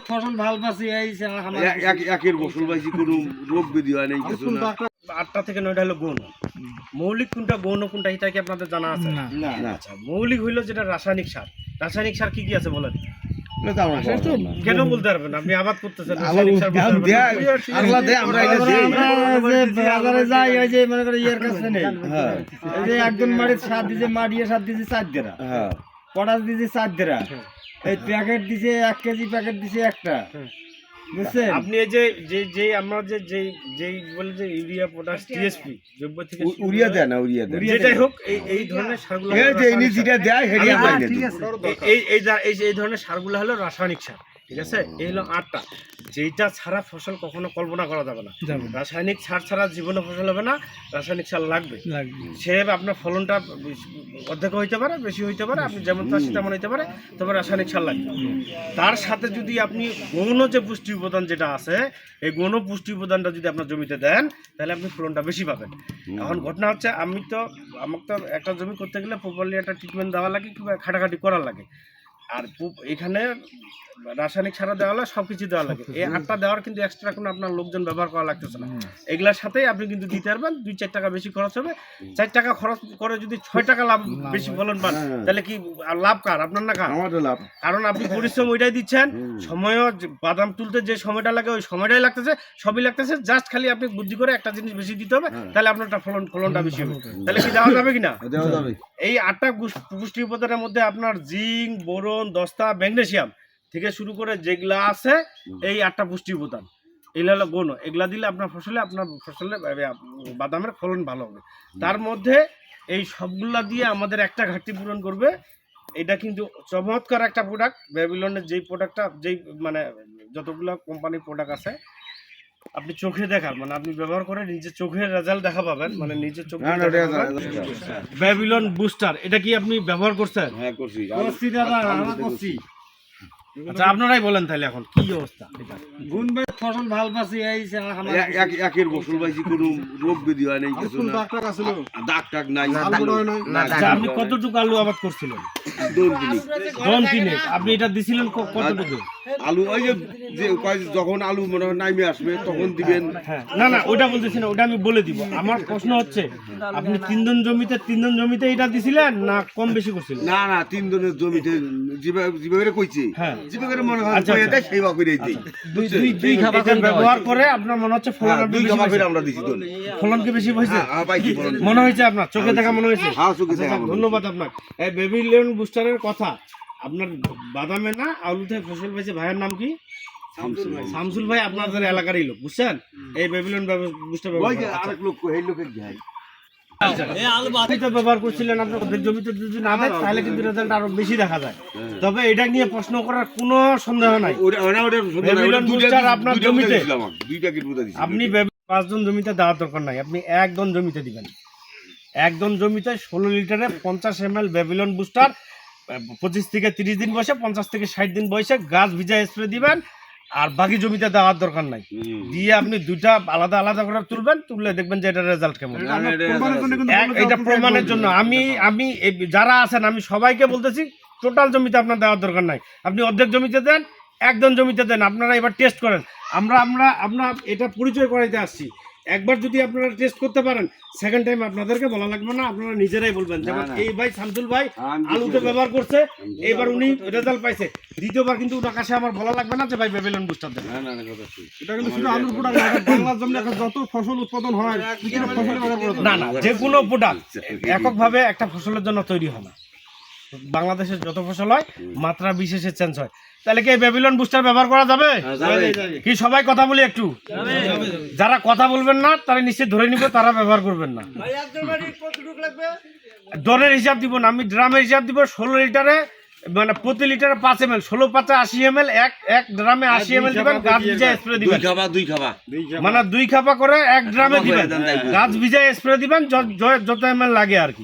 ফসল ভালো পাচ্ছি এই একের ফসল পাইছি, কোনো রোগ ব্যাধি হয় নাই, কিছু না। 8টা থেকে 9টা হলো গৌণ। মৌলিক কোনটা গৌণ কোনটা এটা কি আপনাদের জানা আছে? না। আচ্ছা, মৌলিক হইলো যেটা রাসায়নিক সার। রাসায়নিক সার কি কি আছে বলেন? এটা তো আমরা বলবো না। কেন বলতে পারবেন? আপনি আবাদ করতেছেন, রাসায়নিক সার বলতে পারবেন না। আল্লাহ দেয়, আমরা এটা দেই। বাজারে যাই ওই যে মনে করে ইয়ের কাছে নেই হ্যাঁ এই যে একজন মাড়ির সার দিছে, মাড়িয়ে সার দিছে 4 দেরা, হ্যাঁ পটাশ দিছে 4 দেরা, এই প্যাকেট দিছে 1 কেজি প্যাকেট দিছে একটা, বুঝছেন? আপনি এই যে আমরা যে বলে যে ইউরিয়া, পটাশ, টিএসপি জৈব থেকে উড়িয়া দেয় না, উড়িয়া দেয়। যেটাই হোক এই ধরনের সারগুলো এই যে ইনি যেটা দেয় হেরিয়া পাই না। এই ধরনের সারগুলো হলো রাসায়নিক সার, ঠিক আছে? এই হলো 8টা, যেটা ছাড়া ফসল কখনো কল্পনা করা যাবে না। রাসায়নিক সার ছাড়া জীবনে ফসল হবে না, রাসায়নিক সার লাগবে। সেভাবে আপনার ফলনটা অর্ধেক হইতে পারে, বেশি হইতে পারে, আপনি যেমন চাষি তেমন হইতে পারে, তবে রাসায়নিক সার লাগবে। তার সাথে যদি আপনি গৌণ যে পুষ্টি উপাদান যেটা আছে, এই গৌণ পুষ্টি উপাদানটা যদি আপনার জমিতে দেন, তাহলে আপনি ফলনটা বেশি পাবেন। এখন ঘটনা হচ্ছে, আমাকে তো একটা জমি করতে গেলে প্রপারলি একটা ট্রিটমেন্ট দেওয়া লাগে, কিংবা খাটাখাটি করার লাগে। আর এখানে রাসায়নিক সার দেওয়া হলে সব কিছু দেওয়া লাগে। এই 8টা দেওয়ার কিন্তু এক্সট্রা কোনো আপনার লোকজন ব্যবহার করা লাগতেছে না। এগুলার সাথেই আপনি কিন্তু দিতে পারবেন। 2-4 টাকা বেশি খরচ হবে। 4 টাকা খরচ করে যদি 6 টাকা লাভ বেশি ফলন পান, তাহলে কি লাভ কার? আপনার না কার? আমারও লাভ। কারণ আপনি পরিশ্রম ওইটাই দিচ্ছেন, সময়ও বাদাম তুলতে যে সময়টা লাগে ওই সময়টাই লাগতেছে, সবই লাগতেছে। জাস্ট খালি আপনি বুদ্ধি করে একটা জিনিস বেশি দিতে হবে, তাহলে আপনারটা ফলনটা বেশি হবে। তাহলে কি দেওয়া যাবে কিনা? দেওয়া যাবে। এই 8টা পুষ্টি উপাদানের মধ্যে আপনার জিঙ্ক, বোরন, দস্তা, ম্যাগনেসিয়াম থেকে শুরু করে যেগুলা আছে, এই 8টা পুষ্টি উপাদান, এগুলো হলো গৌণ। এগুলা দিলে আপনার ফসলে বাদামের ফলন ভালো হবে। তার মধ্যে এই সবগুলা দিয়ে আমাদের একটা ঘাটতি পূরণ করবে। এটা কিন্তু চমৎকার একটা প্রোডাক্ট। ব্যাবিলনের যেই প্রোডাক্টটা, যেই মানে যতগুলো কোম্পানির প্রোডাক্ট আছে, আপনি চোখে দেখার মানে আপনি ব্যবহার করে নিজের চোখের রেজাল্ট দেখা পাবেন, মানে নিজের চোখে। ব্যাবিলন বুস্টার, এটা কি আপনি ব্যবহার করছেন? হ্যাঁ করছি। করছি দাদা, আমরা করছি। আচ্ছা, আপনারাই বলেন তাহলে এখন কি অবস্থা এটা? গুনবে ফসল ভালো পাচ্ছি এই একের ফসল পাইছি, কোনো রোগ ব্যাধি হয় নাই, কিছু না। দাগ টাগ নাই। আচ্ছা, আপনি কতটুকু আলু আবাদ করছিলেন? 2 3 আপনি এটা দিছিলেন কতটুকু? আলু ওই যে যখন আলু মনে হয় নামে আসবে তখন দিবেন। না ওটা বলতেছি না, ওটা আমি বলে দিব। আমার প্রশ্ন হচ্ছে, আপনি 3 জন জমিতে এটা দিছিলেন না কম বেশি করছিলেন? না 3 জনের জমিতে যেভাবে কইছে, যেভাবে মনে হয় সেইভাবে করে দিই। দুই খাবার ব্যবহার করে আপনার মনে হচ্ছে ফলন 2 খাবার করে আমরা দিছি। ফলন কি বেশি হয়েছে? মনে হয়েছে আপনার চোখে দেখা মনে হয়েছে? হ্যাঁ, চোখে দেখা। ধন্যবাদ আপনার। এই ব্যাবিলন বুস্টারের কথা আপনার বাদামে না আলুতে ফসল পেয়েছে। ভাইয়ের নাম কি? শামসুল ভাই, আপনাদের এলাকারই লোক, বুঝছেন? এই ব্যাবিলন বুস্টার আরেক লোক এই লোকের যায়। ব্যবহার করছিলেন আপনার অর্ধেক জমিতে, যদি না দেয় তাহলে কিন্তু রেজাল্ট আরো বেশি দেখা যায়। তবে এটা নিয়ে প্রশ্ন করার কোনো সন্দেহ নাই। ব্যাবিলন বুস্টার আপনার জমিতে আপনি 5 জন জমিতে দেওয়ার দরকার নাই, আপনি 1 জন জমিতে দিবেন। 1 জন জমিতে 16 লিটারে 50 ml ব্যাবিলন বুস্টার 25 থেকে 30 দিন বয়সে, 50 থেকে 60 দিন বয়সে গাছ ভিজা স্প্রে দিবেন। আর বাকি জমিতে দেওয়ার দরকার নাই। দিয়ে আপনি 2টা আলাদা করে তুলবেন, তুললে দেখবেন যে এটা রেজাল্ট কেমন। এটা প্রমাণের জন্য আমি যারা আছেন, আমি সবাইকে বলতেছি, টোটাল জমিতে আপনার দেওয়ার দরকার নাই। আপনি অর্ধেক জমিতে দেন, 1 জন জমিতে দেন। আপনারা এবার টেস্ট করেন। আপনার এটা পরিচয় করাইতে আসছি। একবার যদি আপনারা টেস্ট করতে পারেন, সেকেন্ড টাইম আপনাদেরকে বলা লাগবে না, আপনারা নিজেরাই বলবেন। যেমন এই ভাই শামসুল ভাই আলুতে ব্যবহার করছে, এবার উনি রেজাল্ট পাইছে। দ্বিতীয়বার কিন্তু ওটা কাছে আমার বলা লাগবে না যে ভাই ব্যাবিলন বুস্টার দেন। এটা কিন্তু শুধু আলুর প্রোডাক্ট না, বাংলার জন্য যত ফসল উৎপাদন হয় না যে কোনো প্রোডাক্ট এককভাবে একটা ফসলের জন্য তৈরি হয় না। বাংলাদেশের যত ফসল হয় মাত্রা বিশেষে চেঞ্জ হয়। তাহলে কি এই ব্যাবিলন বুস্টার ব্যবহার করা যাবে? কি সবাই কথা বলি একটু? যারা কথা বলবেন না তারা নিশ্চয়ই ধরে নিবে, তারা ব্যবহার করবেন না। ডনের হিসাব দিব না, আমি ড্রামের হিসাব দিব। 16 লিটারে মানে প্রতি লিটারে 5 ml, 16 5 80 ml, এক ড্রামে 80 ml দিবেন। গাছ ভিজা স্প্রে দিবেন, 2 খাবা মানে 2 খাপা করে 1 ড্রামে দিবেন। গাছ ভিজা স্প্রে দিবেন যত ml লাগে আর কি।